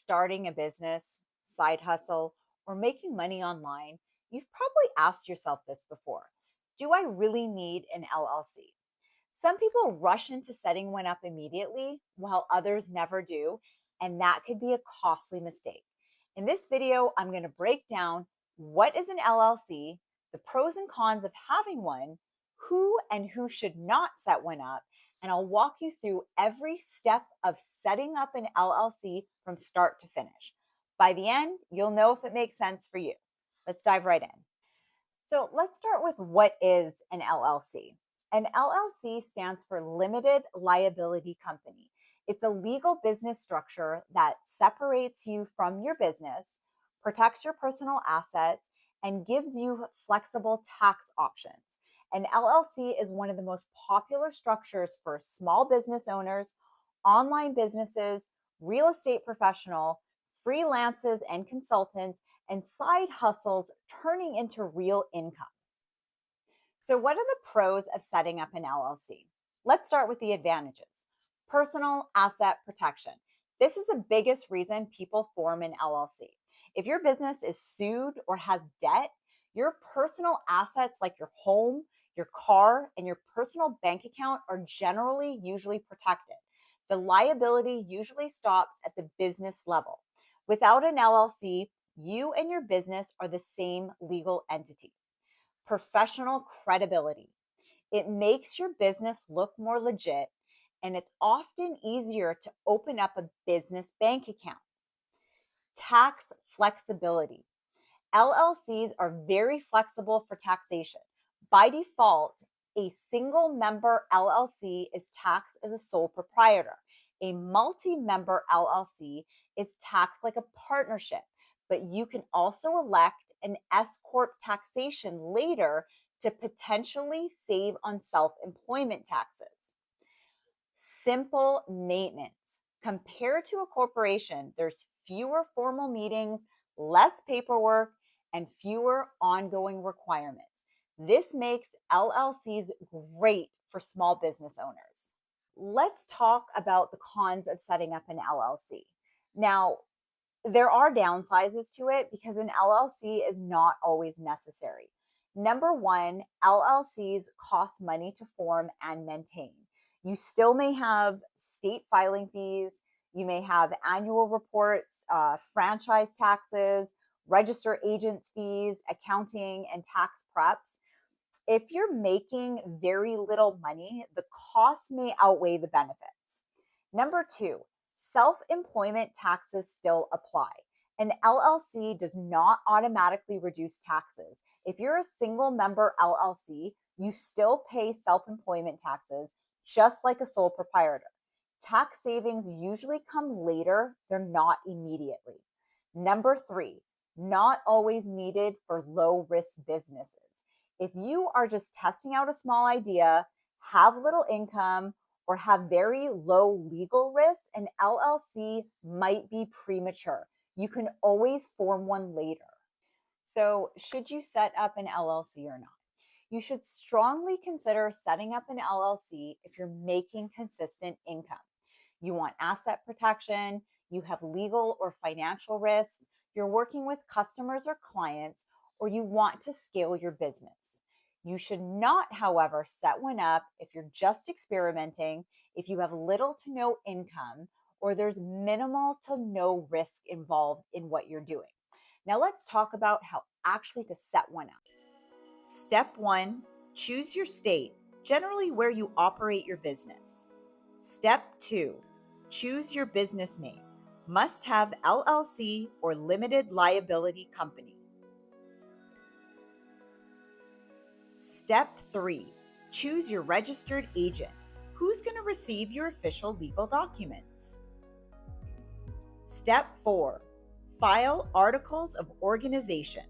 starting a business, side hustle, or making money online, you've probably asked yourself this before. Do I really need an LLC? Some people rush into setting one up immediately, while others never do, and that could be a costly mistake. In this video, I'm going to break down what is an LLC, the pros and cons of having one, who and who should not set one up, and I'll walk you through every step of setting up an LLC from start to finish. By the end, you'll know if it makes sense for you. Let's dive right in. So let's start with what is an LLC. An LLC stands for Limited Liability Company. It's a legal business structure that separates you from your business, protects your personal assets, and gives you flexible tax options. An LLC is one of the most popular structures for small business owners, online businesses, real estate professional, freelancers and consultants, and side hustles turning into real income. So, what are the pros of setting up an LLC? Let's start with the advantages. Personal asset protection. This is the biggest reason people form an LLC. If your business is sued or has debt, your personal assets like your home, your car, and your personal bank account are generally usually protected. The liability usually stops at the business level. Without an LLC, you and your business are the same legal entity. Professional credibility. It makes your business look more legit, and it's often easier to open up a business bank account. Tax flexibility. LLCs are very flexible for taxation. By default, a single member LLC is taxed as a sole proprietor. A multi member LLC is taxed like a partnership, but you can also elect an S Corp taxation later to potentially save on self employment taxes. Simple maintenance. Compared to a corporation, there's fewer formal meetings, less paperwork, and fewer ongoing requirements. This makes LLCs great for small business owners. Let's talk about the cons of setting up an LLC. Now, there are downsides to it because an LLC is not always necessary. Number one, LLCs cost money to form and maintain. You still may have state filing fees, you may have annual reports, franchise taxes, register agents fees, accounting, and tax preps. If you're making very little money, the costs may outweigh the benefits. Number two, self-employment taxes still apply. An LLC does not automatically reduce taxes. If you're a single member LLC, you still pay self-employment taxes just like a sole proprietor. Tax savings usually come later, they're not immediately. Number three, not always needed for low risk businesses. If you are just testing out a small idea, have little income, or have very low legal risk, an LLC might be premature. You can always form one later. So, should you set up an LLC or not? You should strongly consider setting up an LLC if you're making consistent income. You want asset protection, you have legal or financial risks, you're working with customers or clients, or you want to scale your business. You should not, however, set one up if you're just experimenting, if you have little to no income, or there's minimal to no risk involved in what you're doing. Now let's talk about how actually to set one up. Step one, choose your state, generally where you operate your business. Step two, choose your business name. Must have LLC or limited liability company. Step three, choose your registered agent. Who's going to receive your official legal documents? Step four, file articles of organization.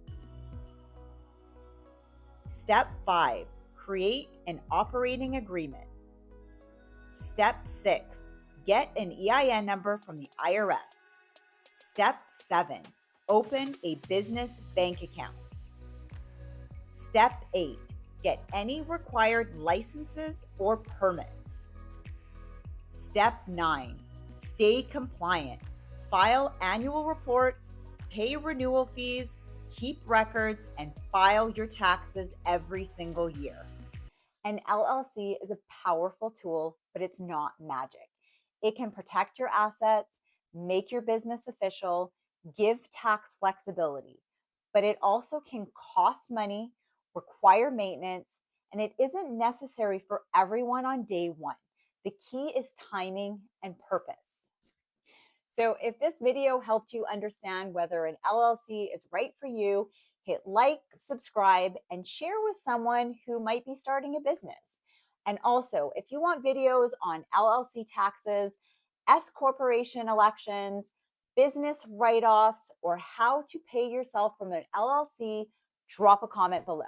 Step five, create an operating agreement. Step six, get an EIN number from the IRS. Step seven, open a business bank account. Step eight, get any required licenses or permits. Step 9, stay compliant. file annual reports, pay renewal fees, keep records, and file your taxes every single year. An LLC is a powerful tool, but it's not magic. It can protect your assets, make your business official, give tax flexibility, but it also can cost money, require maintenance, and it isn't necessary for everyone on day one. The key is timing and purpose. So, if this video helped you understand whether an LLC is right for you, hit like, subscribe, and share with someone who might be starting a business. And also, if you want videos on LLC taxes, S corporation elections, business write offs, or how to pay yourself from an LLC, drop a comment below.